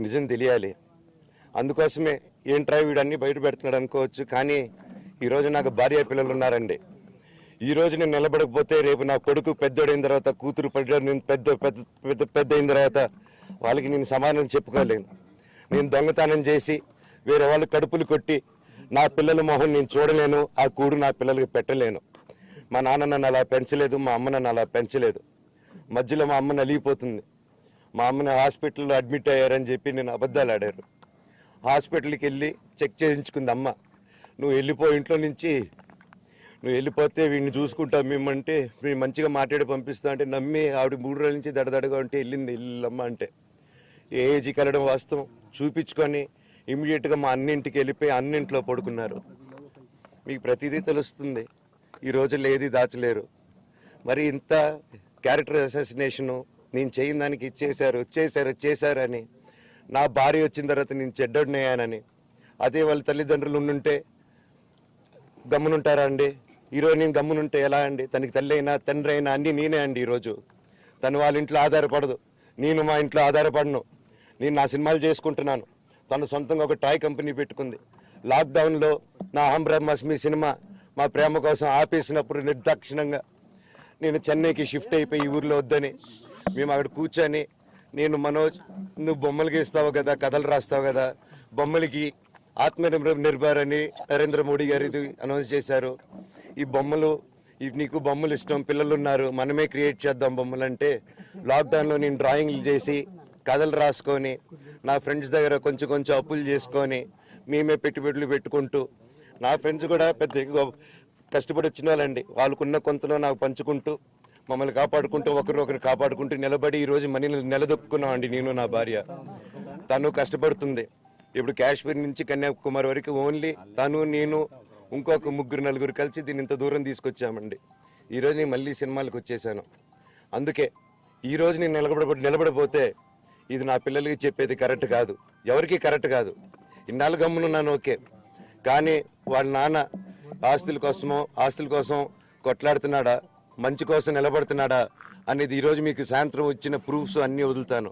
నిజం తెలియాలి. అందుకోసమే ఏంట్రా వీడన్నీ బయట పెడుతున్నాడు అనుకోవచ్చు, కానీ ఈరోజు నాకు భార్య పిల్లలు ఉన్నారండి. ఈరోజు నేను నిలబడకపోతే రేపు నా కొడుకు పెద్దోడైన తర్వాత, కూతురు పెద్ద పెద్ద పెద్ద పెద్ద అయిన తర్వాత వాళ్ళకి నేను సమాధానం చెప్పుకోలేను. నేను దొంగతనం చేసి వేరే వాళ్ళు కడుపులు కొట్టి నా పిల్లల మొహం నేను చూడలేను, ఆ కూడు నా పిల్లలకి పెట్టలేను. మా నాన్న నన్ను అలా పెంచలేదు, మా అమ్మ నన్ను అలా పెంచలేదు. మధ్యలో మా అమ్మ నలిగిపోతుంది. మా అమ్మని హాస్పిటల్లో అడ్మిట్ అయ్యారని చెప్పి నేను అబద్ధాలు ఆడారు. హాస్పిటల్కి వెళ్ళి చెక్ చేయించుకుంది అమ్మ. నువ్వు వెళ్ళిపో ఇంట్లో నుంచి, నువ్వు వెళ్ళిపోతే వీడిని చూసుకుంటావు మేమంటే, మేము మంచిగా మాట్లాడి పంపిస్తా అంటే నమ్మి ఆవిడ 3 రోజుల నుంచి దడదడగా ఉంటే వెళ్ళమ్మ అంటే ఏజీకి వెళ్ళడం వాస్తవం చూపించుకొని ఇమీడియట్గా మా అన్నింటికి వెళ్ళిపోయి అన్నింట్లో పడుకున్నారు. మీకు ప్రతిదీ తెలుస్తుంది. ఈ రోజుల్లో ఏది దాచలేరు. మరి ఇంత క్యారెక్టర్ అసాసినేషను నేను చేయని దానికి చేశారు అని, నా భార్య వచ్చిన తర్వాత నేను చెడ్డోడినయ్యానని, అదే వాళ్ళ తల్లిదండ్రులు ఉండుంటే గమ్మునుంటారా అండి? ఈరోజు నేను గమ్మునుంటే ఎలా అండి? తనకి తల్లి అయినా తండ్రి అయినా అన్నీ నేనే అండి. ఈరోజు తను వాళ్ళ ఇంట్లో ఆధారపడదు, నేను మా ఇంట్లో ఆధారపడను. నేను నా సినిమాలు చేసుకుంటున్నాను. తను సొంతంగా ఒక టాయ్ కంపెనీ పెట్టుకుంది. లాక్డౌన్లో నా అహం బ్రహ్మాస్మి సినిమా మా ప్రేమ కోసం ఆపేసినప్పుడు నిర్దాక్షిణంగా నేను చెన్నైకి షిఫ్ట్ అయిపోయి ఈ ఊర్లో వద్దని మేము అక్కడ కూర్చొని, నేను మనోజ్ నువ్వు బొమ్మలు గీస్తావు కదా, కథలు రాస్తావు కదా, బొమ్మలకి ఆత్మనిర్భర్ అని నరేంద్ర మోడీ గారు ఇది అనౌన్స్ చేశారు. ఈ బొమ్మలు నీకు బొమ్మలు ఇష్టం, పిల్లలు ఉన్నారు, మనమే క్రియేట్ చేద్దాం బొమ్మలు అంటే లాక్డౌన్లో నేను డ్రాయింగ్లు చేసి కథలు రాసుకొని నా ఫ్రెండ్స్ దగ్గర కొంచెం అప్పులు చేసుకొని మేమే పెట్టుబడులు పెట్టుకుంటూ, నా ఫ్రెండ్స్ కూడా పెద్ద కష్టపడి వచ్చిన వాళ్ళండి. వాళ్ళకున్న కొంతలో నాకు పంచుకుంటూ మమ్మల్ని కాపాడుకుంటూ ఒకరినొకరు కాపాడుకుంటూ నిలబడి ఈరోజు మనీని నిలదొక్కున్నామండి. నేను నా భార్య, తను కష్టపడుతుంది. ఇప్పుడు కాశ్మీర్ నుంచి కన్యాకుమారి వరకు ఓన్లీ తను, నేను, ఇంకొక 3-4 కలిసి దీన్ని ఇంత దూరం తీసుకొచ్చామండి. ఈరోజు నేను మళ్ళీ సినిమాలకు వచ్చేసాను. అందుకే ఈరోజు నేను నిలబడిపోతే ఇది నా పిల్లలకి చెప్పేది కరెక్ట్ కాదు, ఎవరికి కరెక్ట్ కాదు. ఇన్నాళ్ళు గమ్మునున్నాను ఓకే, కానీ వాళ్ళ నాన్న ఆస్తుల కోసం కొట్లాడుతున్నాడా, మంచి కోసం నిలబడుతున్నాడా అనేది ఈరోజు మీకు సాయంత్రం వచ్చిన ప్రూఫ్స్ అన్నీ వదులుతాను.